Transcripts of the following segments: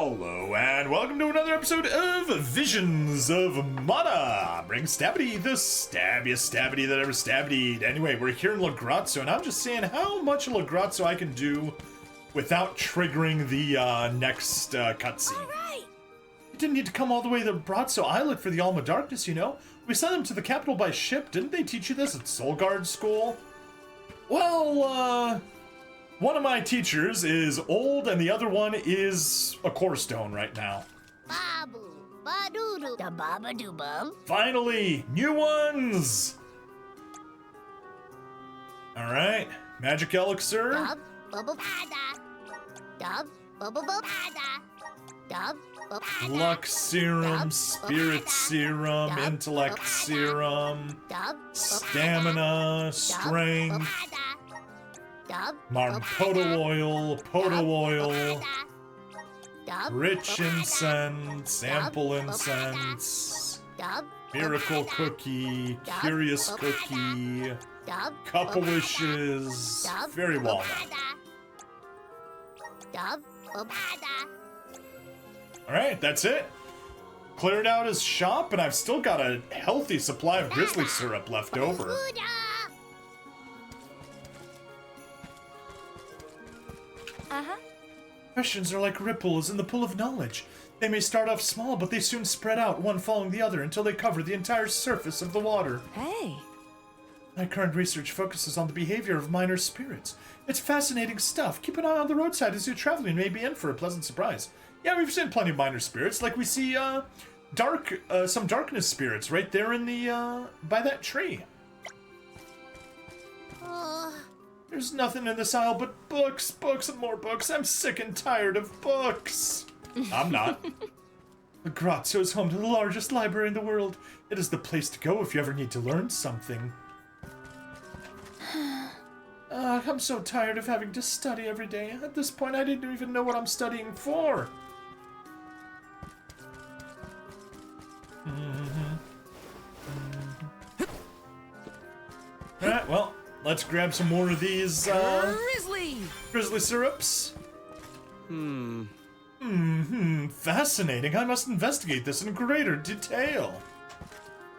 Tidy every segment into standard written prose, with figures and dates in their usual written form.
Hello and welcome to another episode of Visions of Mana. Bring Stabity, the stabbiest Stabity that ever stabbied. Anyway, we're here in Lagrazzo, and I'm just seeing how much Lagrazzo I can do without triggering the next cutscene. All right. You didn't need to come all the way to Lagrazzo Islet for the Alma Darkness, you know. We sent them to the capital by ship. Didn't they teach you this at Soulguard School? Well, one of my teachers is old, and the other one is a core stone right now. Babu, badoodoo, da babadoo bum. Finally, new ones! Alright, magic elixir. Dub, bubble bada. Dub, bubble bada. Dub, bubble bada. Luck serum, Dub, spirit bada. serum, Dub, intellect bada. serum, Dub, stamina, strength, Marmpoto oil, rich incense, ample incense, miracle cookie, curious cookie, couple wishes, very well done. Alright, that's it. Cleared out his shop, and I've still got a healthy supply of grizzly syrup left over. Questions are like ripples in the pool of knowledge. They may start off small, but they soon spread out, one following the other, until they cover the entire surface of the water. Hey. My current research focuses on the behavior of minor spirits. It's fascinating stuff. Keep an eye on the roadside as you're traveling. You may be in for a pleasant surprise. Yeah, we've seen plenty of minor spirits, like we see some darkness spirits right there in the by that tree. There's nothing in this aisle but books, books, and more books. I'm sick and tired of books. I'm not. Lagrazzo is home to the largest library in the world. It is the place to go if you ever need to learn something. I'm so tired of having to study every day. At this point, I didn't even know what I'm studying for. Alright, well, let's grab some more of these, grizzly syrups. Fascinating. I must investigate this in greater detail.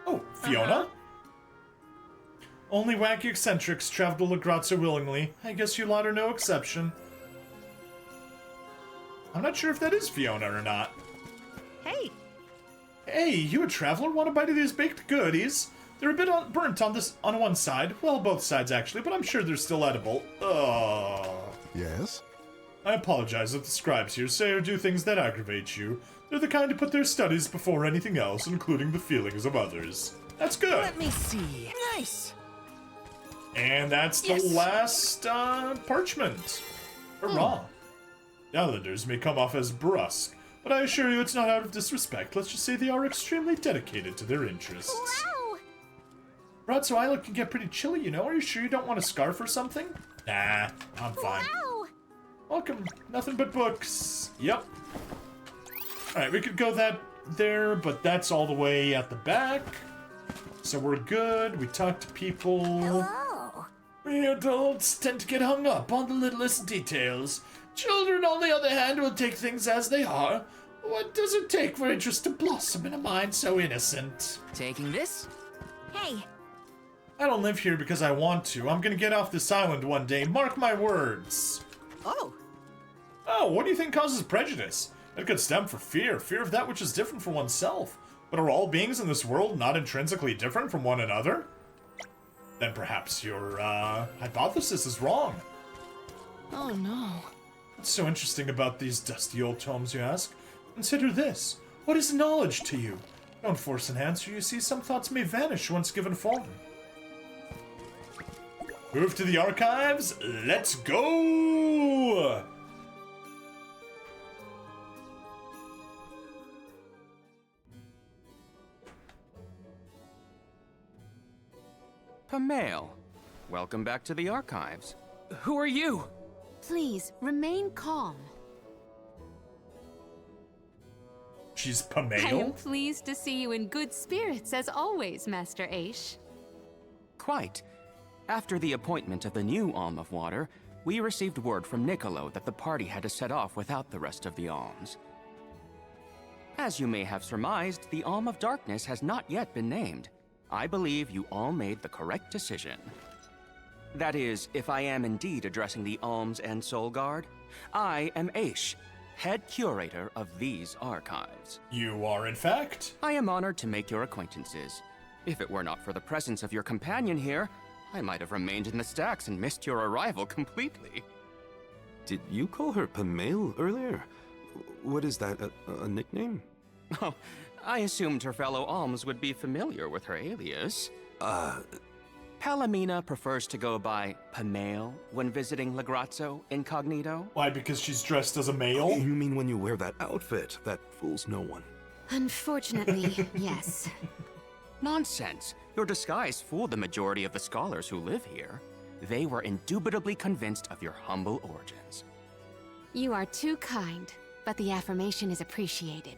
Oh, Fiona? Only wacky eccentrics travel to Lagrazzo willingly. I guess you lot are no exception. I'm not sure if that is Fiona or not. Hey. Hey, you a traveler? Want a bite of these baked goodies? They're a bit burnt on one side. Well, both sides, actually, but I'm sure they're still edible. Yes? I apologize if the scribes here say or do things that aggravate you. They're the kind to put their studies before anything else, including the feelings of others. That's good. Let me see. Nice. And that's the last parchment. Hurrah. The islanders may come off as brusque, but I assure you it's not out of disrespect. Let's just say they are extremely dedicated to their interests. Wow. Lagrazzo Island can get pretty chilly, you know. Are you sure you don't want a scarf or something? Nah, I'm fine. Wow. Welcome. Nothing but books. Yep. Alright, we could go there, but that's all the way at the back. So we're good. We talk to people. Hello. We adults tend to get hung up on the littlest details. Children, on the other hand, will take things as they are. What does it take for interest to blossom in a mind so innocent? Taking this? Hey. I don't live here because I want to. I'm gonna get off this island one day. Mark my words. Oh. Oh, what do you think causes prejudice? It could stem from fear of that which is different from oneself. But are all beings in this world not intrinsically different from one another? Then perhaps your hypothesis is wrong. Oh no. What's so interesting about these dusty old tomes, you ask? Consider this. What is knowledge to you? Don't force an answer, you see, some thoughts may vanish once given form. Move to the archives, let's go! Pamail, welcome back to the archives. Who are you? Please, remain calm. She's I am Pamail? pleased to see you in good spirits, as always, Master Aish. Quite. After the appointment of the new Alm of Water, we received word from Niccolo that the party had to set off without the rest of the alms. As you may have surmised, the Alm of Darkness has not yet been named. I believe you all made the correct decision. That is, if I am indeed addressing the Alms and Soul Guard, I am Aish, head curator of these archives. You are, in fact. I am honored to make your acquaintances. If it were not for the presence of your companion here, I might have remained in the stacks and missed your arrival completely. Did you call her Pamela earlier? What is that, a nickname? Oh, I assumed her fellow alms would be familiar with her alias. Palomina prefers to go by Pamale when visiting Legrazzo incognito. Why, because she's dressed as a male? You mean when you wear that outfit that fools no one? Unfortunately, yes. Nonsense. Your disguise fooled the majority of the scholars who live here. They were indubitably convinced of your humble origins. You are too kind, but the affirmation is appreciated.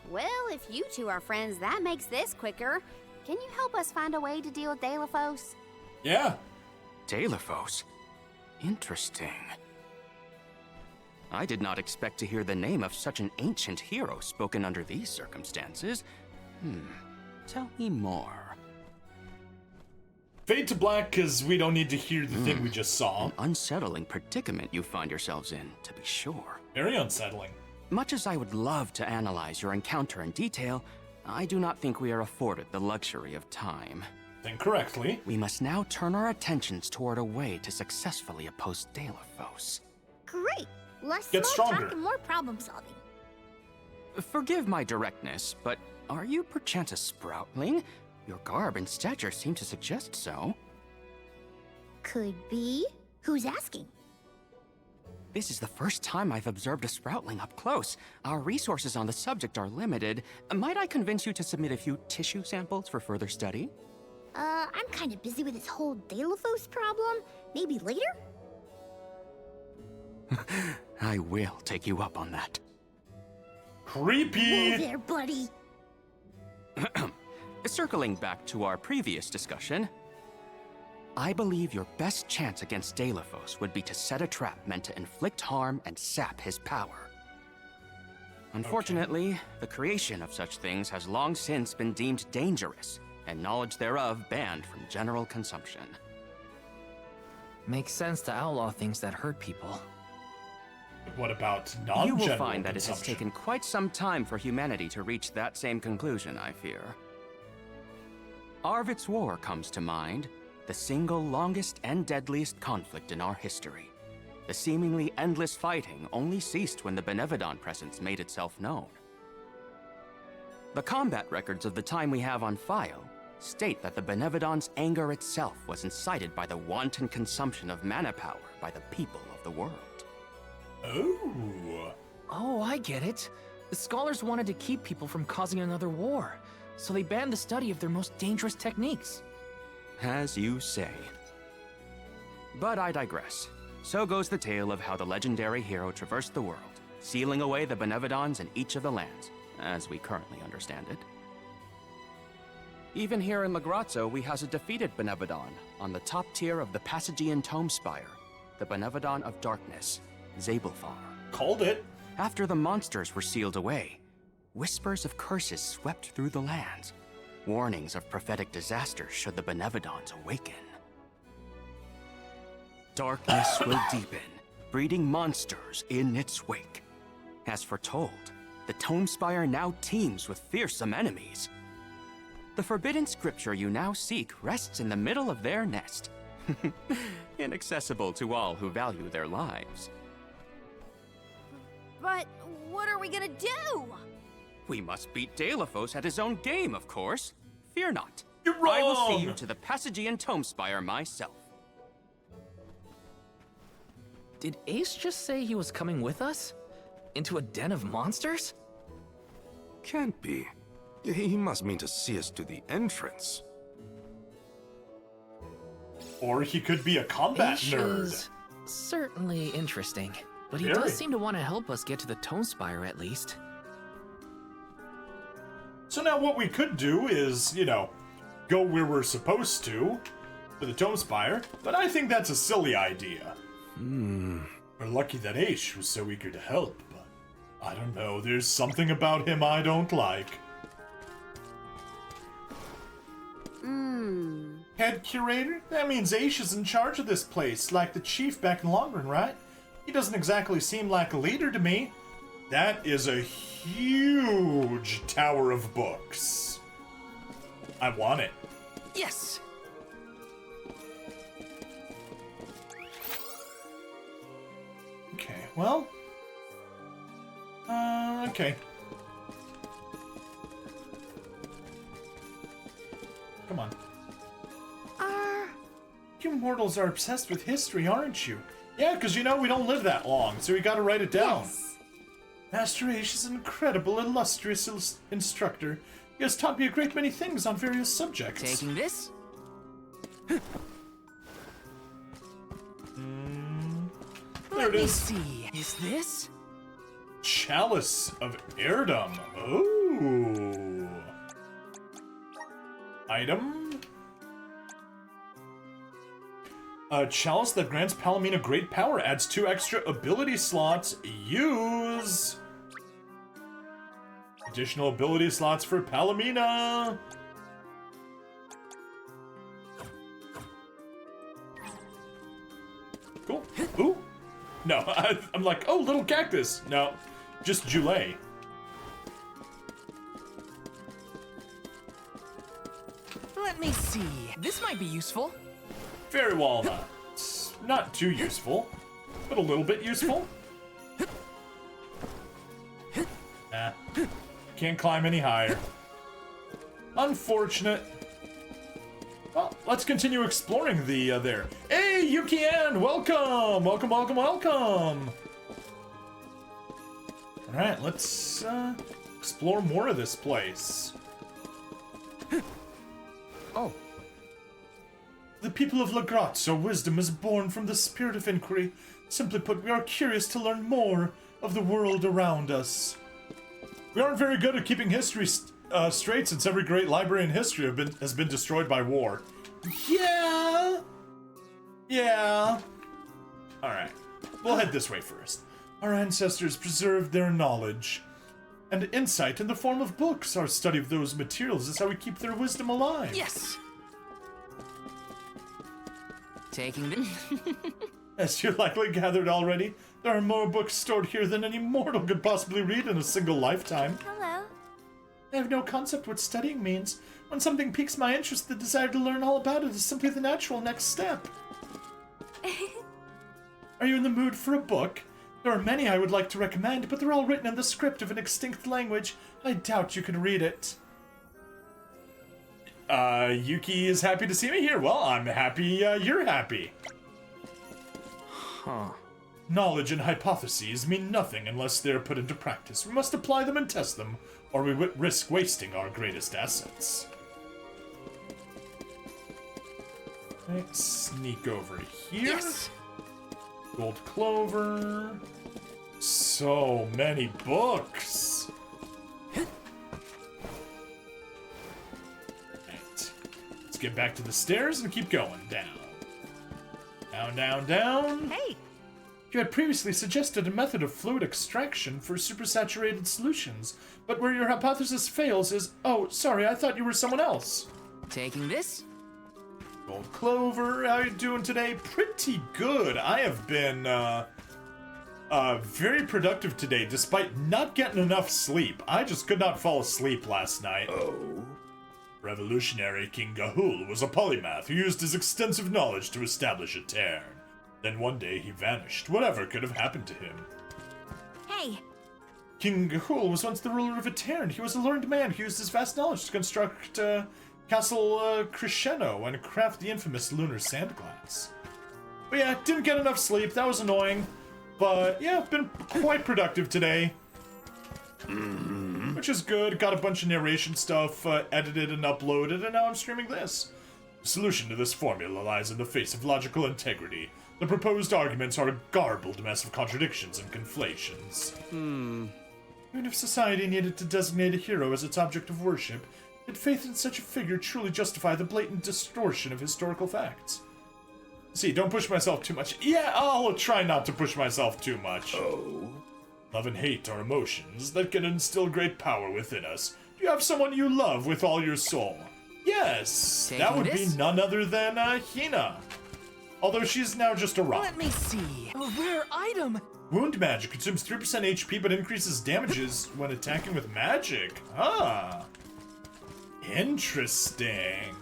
Well, if you two are friends, that makes this quicker. Can you help us find a way to deal with Delafos? Yeah. Delafos? Interesting. I did not expect to hear the name of such an ancient hero spoken under these circumstances. Tell me more. Fade to black, because we don't need to hear the thing we just saw. An unsettling predicament you find yourselves in, to be sure. Very unsettling. Much as I would love to analyze your encounter in detail, I do not think we are afforded the luxury of time. Think correctly. We must now turn our attentions toward a way to successfully oppose Delafos. Great! Less Get small stronger. talk and more problem solving. Forgive my directness, but are you perchance a sproutling? Your garb and stature seem to suggest so. Could be. Who's asking? This is the first time I've observed a sproutling up close. Our resources on the subject are limited. Might I convince you to submit a few tissue samples for further study? I'm kind of busy with this whole Delafos problem. Maybe later? I will take you up on that. Creepy. Whoa there, buddy. Circling back to our previous discussion, I believe your best chance against Delafos would be to set a trap meant to inflict harm and sap his power. Unfortunately, the creation of such things has long since been deemed dangerous, and knowledge thereof banned from general consumption. Makes sense to outlaw things that hurt people. What about non-general You will find that it has consumption? taken quite some time for humanity to reach that same conclusion, I fear. Arvid's War comes to mind, the single longest and deadliest conflict in our history. The seemingly endless fighting only ceased when the Benevodon presence made itself known. The combat records of the time we have on file state that the Benevodon's anger itself was incited by the wanton consumption of mana power by the people of the world. Oh. Oh, I get it. The scholars wanted to keep people from causing another war, so they banned the study of their most dangerous techniques. As you say. But I digress. So goes the tale of how the legendary hero traversed the world, sealing away the Benevodons in each of the lands, as we currently understand it. Even here in Legrazzo, we has a defeated Benevodon on the top tier of the Passagian Tome Spire, the Benevodon of Darkness, Zabelthar. Called it. After the monsters were sealed away, whispers of curses swept through the lands, warnings of prophetic disaster should the Benevodons awaken. Darkness will deepen, breeding monsters in its wake. As foretold, the Tome Spire now teems with fearsome enemies. The forbidden scripture you now seek rests in the middle of their nest, inaccessible to all who value their lives. But what are we gonna do? We must beat Delafos at his own game, of course. Fear not. You're I will see wrong. you to the Passagian Tome Spire myself. Did Ace just say he was coming with us? Into a den of monsters? Can't be. He must mean to see us to the entrance. Or he could be a combat Ace nerd. is certainly interesting, but he Very. does seem to want to help us get to the Tome Spire at least. So now what we could do is, go where we're supposed to the Tome Spire, but I think that's a silly idea. We're lucky that Aish was so eager to help, but I don't know, there's something about him I don't like. Head curator? That means Aish is in charge of this place, like the chief back in Longren, right? He doesn't exactly seem like a leader to me. That is a huge tower of books. I want it. Yes! Okay, well... okay. Come on. You mortals are obsessed with history, aren't you? Yeah, because you know we don't live that long, so we gotta write it down. Yes. Master Aish is an incredible, illustrious instructor. He has taught me a great many things on various subjects. Taking this? There it Let me is. see. Is this? Chalice of Heirdom. Ooh. Item. A chalice that grants Palomina great power, adds 2 extra ability slots. Use. Additional ability slots for Palomina. Cool. Ooh. No, I'm like, oh, little cactus. No, just Joulet. Let me see. This might be useful. Fairy walnut. Not too useful, but a little bit useful. Nah. Can't climb any higher. Unfortunate. Well, let's continue exploring the there. Hey, Yuki-An! Welcome! Welcome, welcome, welcome! Alright, let's explore more of this place. Oh, The people of Lagrazzo, wisdom is born from the spirit of inquiry. Simply put, we are curious to learn more of the world around us. We aren't very good at keeping history straight since every great library in history has been destroyed by war. Yeah. Alright, we'll head this way first. Our ancestors preserved their knowledge and insight in the form of books. Our study of those materials is how we keep their wisdom alive. Yes! Taking this? As you're likely gathered already, there are more books stored here than any mortal could possibly read in a single lifetime. Hello. I have no concept what studying means. When something piques my interest, the desire to learn all about it is simply the natural next step. Are you in the mood for a book? There are many I would like to recommend, but they're all written in the script of an extinct language. I doubt you can read it. Yuki is happy to see me here. Well, I'm happy you're happy. huh. Knowledge and hypotheses mean nothing unless they're put into practice. We must apply them and test them, or we risk wasting our greatest assets. Let's sneak over here. Yes! Gold clover. So many books. Right. Let's get back to the stairs and keep going down. Down, down, down. Hey! You had previously suggested a method of fluid extraction for supersaturated solutions, but where your hypothesis fails is... Oh, sorry, I thought you were someone else. Taking this? Gold clover, how you doing today? Pretty good. I have been, very productive today, despite not getting enough sleep. I just could not fall asleep last night. Oh? Revolutionary King Gahul was a polymath who used his extensive knowledge to establish a cairn. Then one day he vanished. Whatever could have happened to him? Hey. King Gahul was once the ruler of a cairn. He was a learned man who used his vast knowledge to construct, Castle Crescendo and craft the infamous lunar sandglass. But yeah, didn't get enough sleep. That was annoying. But yeah, been quite productive today. Which is good. Got a bunch of narration stuff edited and uploaded, and now I'm streaming this. The solution to this formula lies in the face of logical integrity. The proposed arguments are a garbled mess of contradictions and conflations. Even if society needed to designate a hero as its object of worship, did faith in such a figure truly justify the blatant distortion of historical facts? See, don't push myself too much. Yeah, I'll try not to push myself too much. Oh? Love and hate are emotions that can instill great power within us. Do you have someone you love with all your soul? Yes, that Taking would this? be none other than Hina. Although she's now just a rock. Let me see. A rare item. Wound magic consumes 3% HP but increases damages when attacking with magic. Ah. Interesting.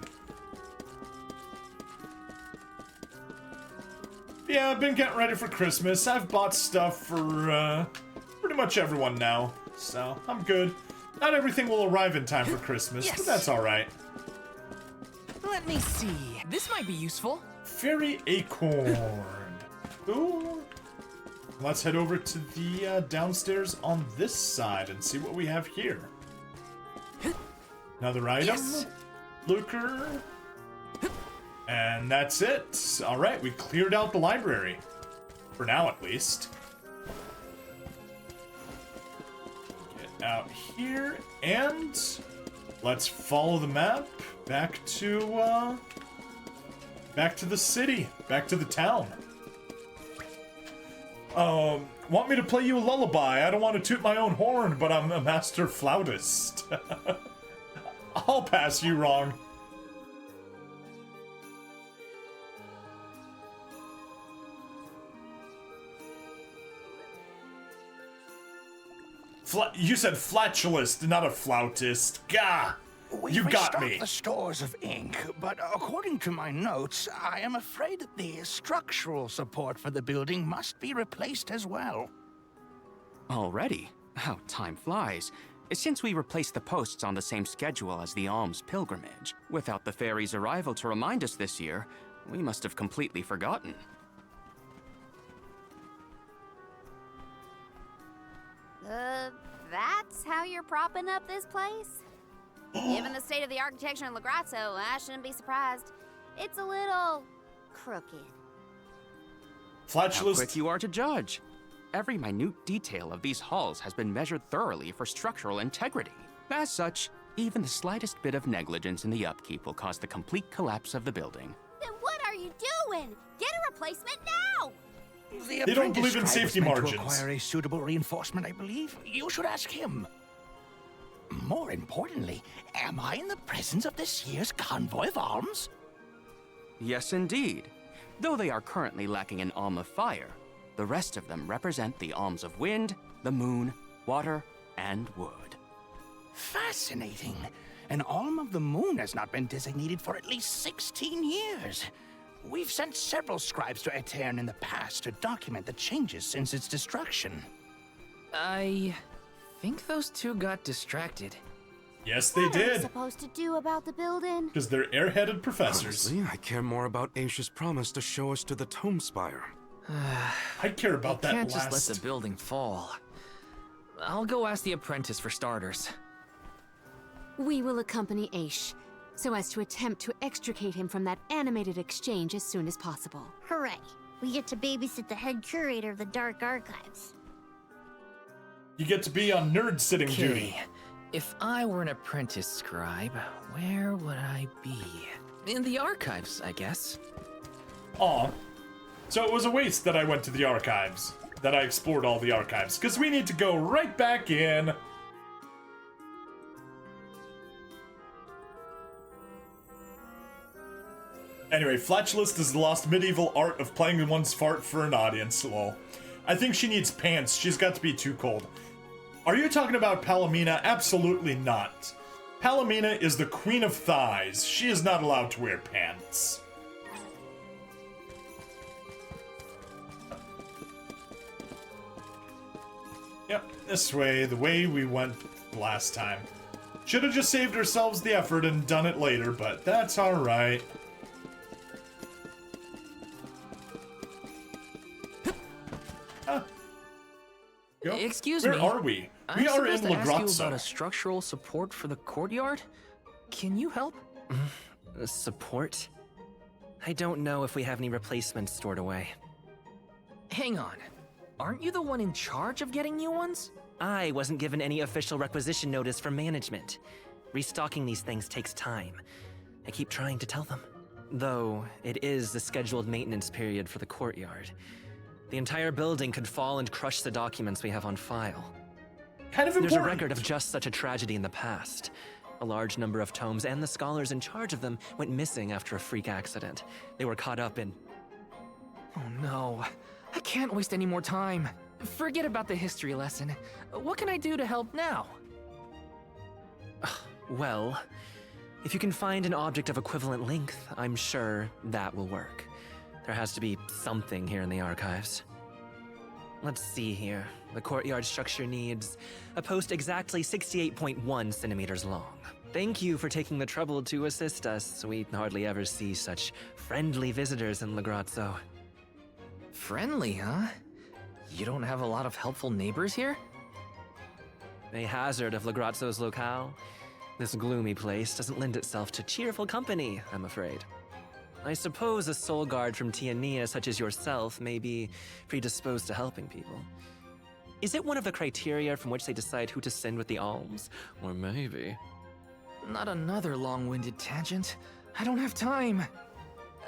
Yeah, I've been getting ready for Christmas. I've bought stuff for pretty much everyone now, so I'm good. Not everything will arrive in time for Christmas, Yes. but that's alright. Let me see. This might be useful. Fairy Acorn. Ooh. Let's head over to the downstairs on this side and see what we have here. Another item. Yes. Lucre. And that's it. Alright, we cleared out the library. For now, at least. Get out here, and let's follow the map back to the city, back to the town. Want me to play you a lullaby? I don't want to toot my own horn, but I'm a master flautist. I'll pass you wrong. You said flatulist, not a flautist. Gah! You got me. The stores of ink, but according to my notes, I am afraid that the structural support for the building must be replaced as well. Already? How time flies. Since we replaced the posts on the same schedule as the alms pilgrimage, without the fairy's arrival to remind us this year, we must have completely forgotten. That's how you're propping up this place? Given the state of the architecture in Lagrazzo, I shouldn't be surprised. It's a little crooked. How Flatulist. quick you are to judge. Every minute detail of these halls has been measured thoroughly for structural integrity. As such, even the slightest bit of negligence in the upkeep will cause the complete collapse of the building. Then what are you doing? Get a replacement now! The They don't apprentice believe in scribe safety is meant to margins. acquire a suitable reinforcement, I believe. You should ask him. More importantly, am I in the presence of this year's convoy of alms? Yes, indeed. Though they are currently lacking an alm of fire, the rest of them represent the alms of wind, the moon, water, and wood. Fascinating. An alm of the moon has not been designated for at least 16 years. We've sent several scribes to Aetern in the past to document the changes since its destruction. I think those two got distracted. Yes, they What are we did. supposed to do about the building? Because they're airheaded professors. Honestly, I care more about Aisha's promise to show us to the Tome Spire. I care about that Can't last. just let the building fall. I'll go ask the apprentice for starters. We will accompany Aish, so as to attempt to extricate him from that animated exchange as soon as possible. Hooray. We get to babysit the head curator of the Dark Archives. You get to be on nerd sitting duty. Okay, if I were an apprentice scribe, where would I be? In the archives, I guess. Aw. So it was a waste that I went to the archives. That I explored all the archives. Because we need to go right back in. Anyway, flatulist is the lost medieval art of playing one's fart for an audience, lol. I think she needs pants. She's got to be too cold. Are you talking about Palomina? Absolutely not. Palomina is the queen of thighs. She is not allowed to wear pants. Yep, this way, the way we went last time. Should have just saved ourselves the effort and done it later, but that's alright. Go. Excuse Where me. are we? I'm We are in supposed to ask you about a Lagrazzo. structural support for the courtyard? Can you help? Support? I don't know if we have any replacements stored away. Hang on. Aren't you the one in charge of getting new ones? I wasn't given any official requisition notice from management. Restocking these things takes time. I keep trying to tell them. Though, it is the scheduled maintenance period for the courtyard. The entire building could fall and crush the documents we have on file. Kind of important. There's a record of just such a tragedy in the past. A large number of tomes and the scholars in charge of them went missing after a freak accident. They were caught up in... Oh no, I can't waste any more time. Forget about the history lesson. What can I do to help now? Well, if you can find an object of equivalent length, I'm sure that will work. There has to be something here in the archives. Let's see here. The courtyard structure needs a post exactly 68.1 centimeters long. Thank you for taking the trouble to assist us. We hardly ever see such friendly visitors in Legrazzo. Friendly, huh? You don't have a lot of helpful neighbors here? A hazard of Legrazzo's locale. This gloomy place doesn't lend itself to cheerful company, I'm afraid. I suppose a soul guard from Tiania such as yourself may be predisposed to helping people. Is it one of the criteria from which they decide who to send with the alms? Or maybe... Not another long-winded tangent. I don't have time.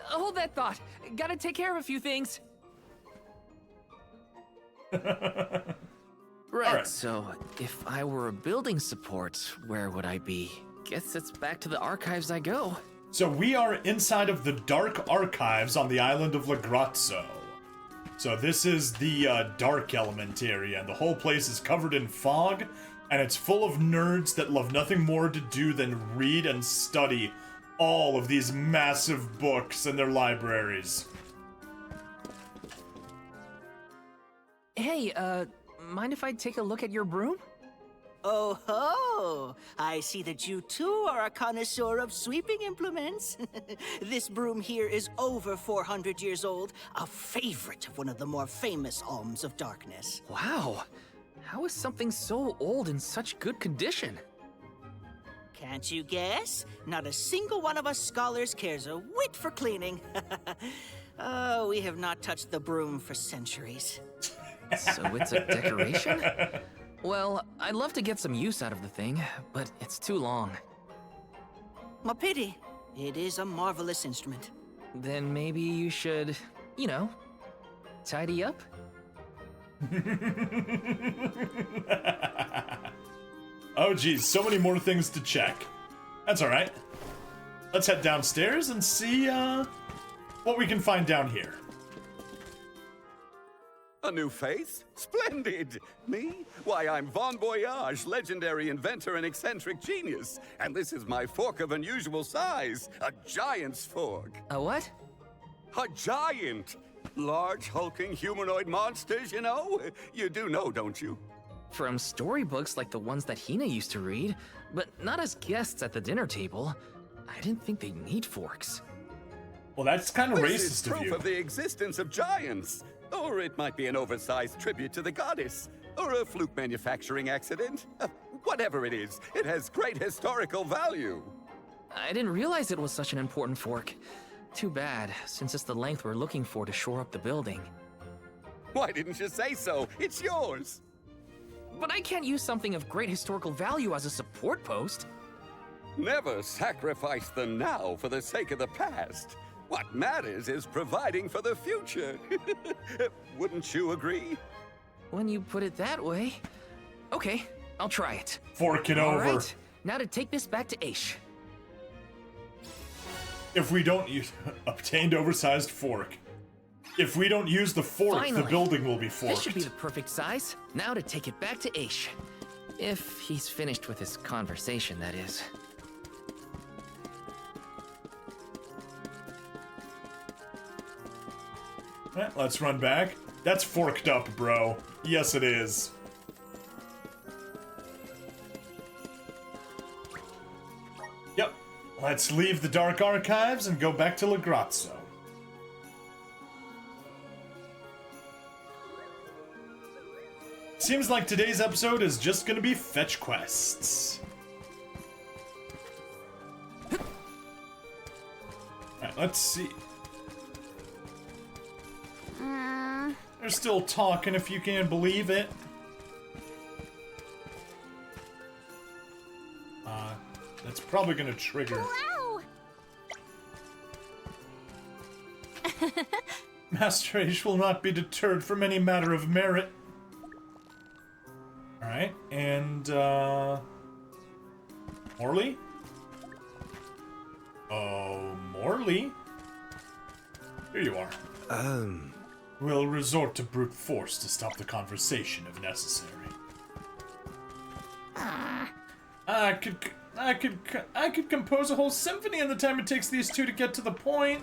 Hold that thought. Gotta take care of a few things. Right, so if I were a building support, where would I be? Guess it's back to the archives I go. So we are inside of the dark archives on the island of Legrazzo. So this is the dark element area, and the whole place is covered in fog, and it's full of nerds that love nothing more to do than read and study all of these massive books in their libraries. Hey, mind if I take a look at your broom? Oh ho! I see that you too are a connoisseur of sweeping implements. This broom here is over 400 years old, a favorite of one of the more famous alms of darkness. Wow! How is something so old in such good condition? Can't you guess? Not a single one of us scholars cares a whit for cleaning. Oh, we have not touched the broom for centuries. So it's a decoration? Well, I'd love to get some use out of the thing, but it's too long. A pity. It is a marvelous instrument. Then maybe you should, you know, tidy up? Oh geez, so many more things to check. That's alright. Let's head downstairs and see what we can find down here. A new face? Splendid! Me? Why, I'm Bon Voyage, legendary inventor and eccentric genius. And this is my fork of unusual size, a giant's fork. A what? A giant! Large, hulking humanoid monsters, you know? You do know, don't you? From storybooks like the ones that Hina used to read, but not as guests at the dinner table. I didn't think they'd need forks. Well, that's kind of This is racist of proof you. of the existence of giants. Or it might be an oversized tribute to the goddess. Or a fluke manufacturing accident. Whatever it is, it has great historical value. I didn't realize it was such an important fork. Too bad, since it's the length we're looking for to shore up the building. Why didn't you say so? It's yours. But I can't use something of great historical value as a support post. Never sacrifice the now for the sake of the past. What matters is providing for the future. Wouldn't you agree? When you put it that way. Okay, I'll try it. Fork it All over. right, now to take this back to Aish. If we don't use obtained oversized fork. If we don't use the fork, Finally. the building will be forked. This should be the perfect size. Now to take it back to Aish. If he's finished with his conversation, that is. Alright, let's run back. That's forked up, bro. Yes, it is. Yep. Let's leave the Dark Archives and go back to Legrazzo. Seems like today's episode is just gonna be fetch quests. Alright, let's see. They're still talking, if you can believe it. That's probably gonna trigger. Wow! Master Age will not be deterred from any matter of merit. Alright, and, Morley? Oh, Morley? Here you are. We'll resort to brute force to stop the conversation if necessary. I could compose a whole symphony in the time it takes these two to get to the point.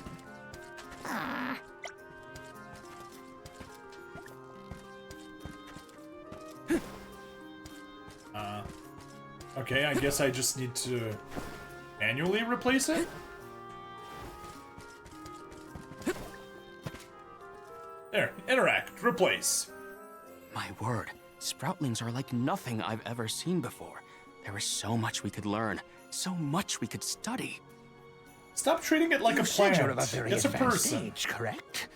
Okay, I guess I just need to manually replace it? There, interact, replace. My word, Sproutlings are like nothing I've ever seen before. There is so much we could learn, so much we could study. Stop treating it like a plant. You're of a very It's a advanced person. age, correct?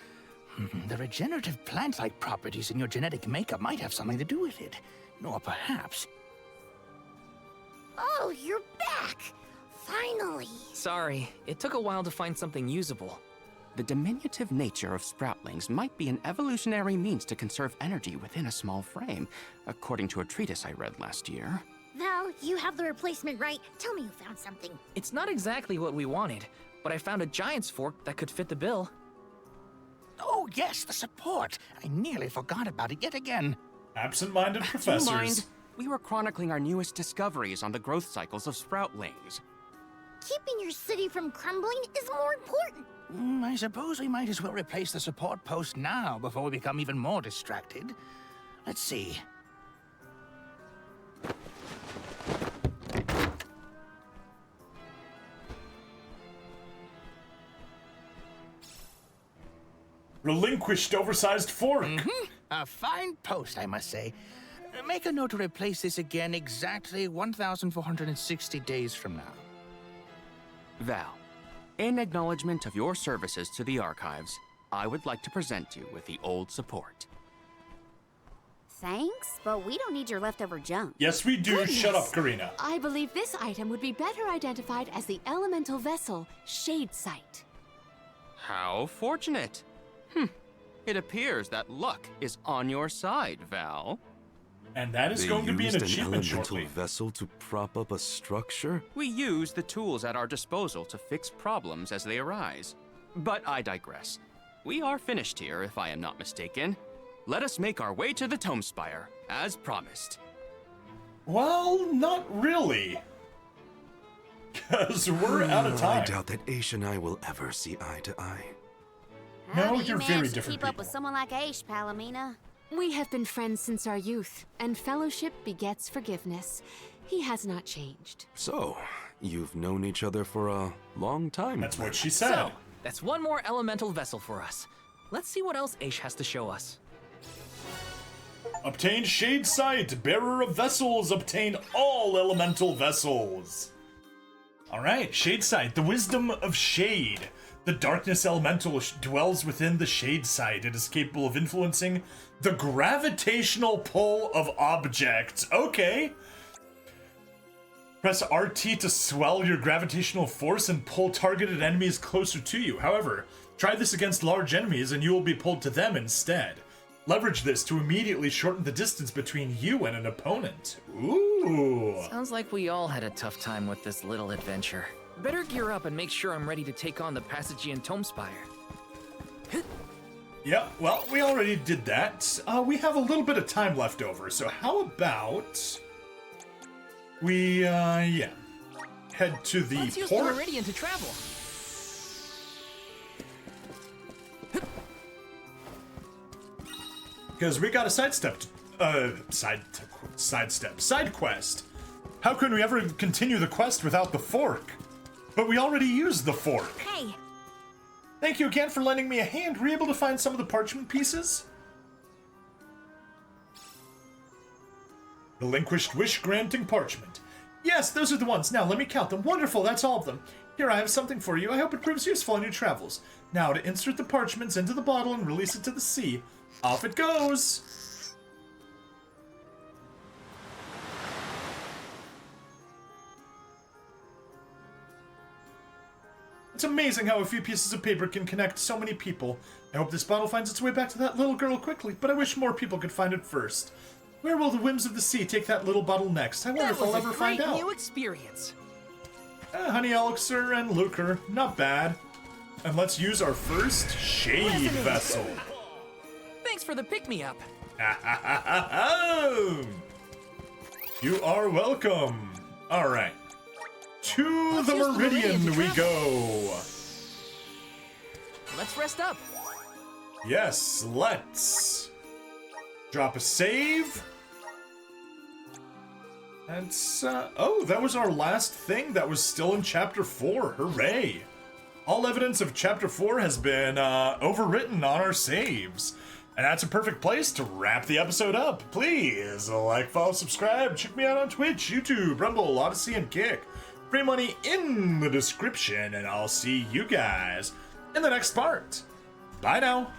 The regenerative plant-like properties in your genetic makeup might have something to do with it. Or perhaps... Oh, you're back! Finally! Sorry, it took a while to find something usable. The diminutive nature of Sproutlings might be an evolutionary means to conserve energy within a small frame, according to a treatise I read last year. Val, you have the replacement, right? Tell me you found something. It's not exactly what we wanted, but I found a giant's fork that could fit the bill. Oh yes, the support! I nearly forgot about it yet again. Absent-minded Do you professors. mind? We were chronicling our newest discoveries on the growth cycles of Sproutlings. Keeping your city from crumbling is more important. I suppose we might as well replace the support post now before we become even more distracted. Let's see. Relinquished oversized fork. A fine post, I must say. Make a note to replace this again exactly 1,460 days from now. Val, in acknowledgement of your services to the archives, I would like to present you with the old support. Thanks, but we don't need your leftover junk. Yes, we do. Goodness. Shut up, Karina. I believe this item would be better identified as the elemental vessel, Shade Sight. How fortunate. It appears that luck is on your side, Val. And that is They going to be an used achievement elemental shortly. vessel to prop up a structure? We use the tools at our disposal to fix problems as they arise. But I digress. We are finished here, if I am not mistaken. Let us make our way to the Tome Spire, as promised. Well, not really. Because we're out of time. I doubt that Aish and I will ever see eye to eye. No, How do you're you very manage to different keep up people. with someone like Aish, Palomina? We have been friends since our youth, and fellowship begets forgiveness. He has not changed. So, you've known each other for a long time. That's what she said. So, that's one more elemental vessel for us. Let's see what else Aish has to show us. Obtain Shade Sight, bearer of vessels. Obtain all elemental vessels. Alright, Shade Sight, the wisdom of shade. The darkness elemental dwells within the Shade Sight. It is capable of influencing the gravitational pull of objects. Okay. Press RT to swell your gravitational force and pull targeted enemies closer to you. However, try this against large enemies and you will be pulled to them instead. Leverage this to immediately shorten the distance between you and an opponent. Ooh. Sounds like we all had a tough time with this little adventure. Better gear up and make sure I'm ready to take on the Passagian Tome Spire. Yeah, well, we already did that. We have a little bit of time left over, so how about we, yeah, head to the Let's use the port. Meridian to travel. Because we got a side quest. How can we ever continue the quest without the fork? But we already used the fork. Hey, Thank you again for lending me a hand. Were you able to find some of the parchment pieces? Relinquished wish-granting parchment. Yes, those are the ones. Now, let me count them. Wonderful, that's all of them. Here, I have something for you. I hope it proves useful on your travels. Now, to insert the parchments into the bottle and release it to the sea. Off it goes! It's amazing how a few pieces of paper can connect so many people. I hope this bottle finds its way back to that little girl quickly, but I wish more people could find it first. Where will the whims of the sea take that little bottle next? I wonder That if I'll was a ever find great out. new experience. Honey elixir and lucre, not bad. And let's use our first shade Resonate. vessel. Thanks for the pick-me-up. You are welcome. All right. To Let's the use the Meridian Meridian to we travel. go. Let's rest up. Yes, let's. Drop a save. That's, oh, that was our last thing that was still in Chapter 4. Hooray. All evidence of Chapter 4 has been overwritten on our saves. And that's a perfect place to wrap the episode up. Please like, follow, subscribe. Check me out on Twitch, YouTube, Rumble, Odyssey, and Kick. Free money in the description, and I'll see you guys in the next part. Bye now.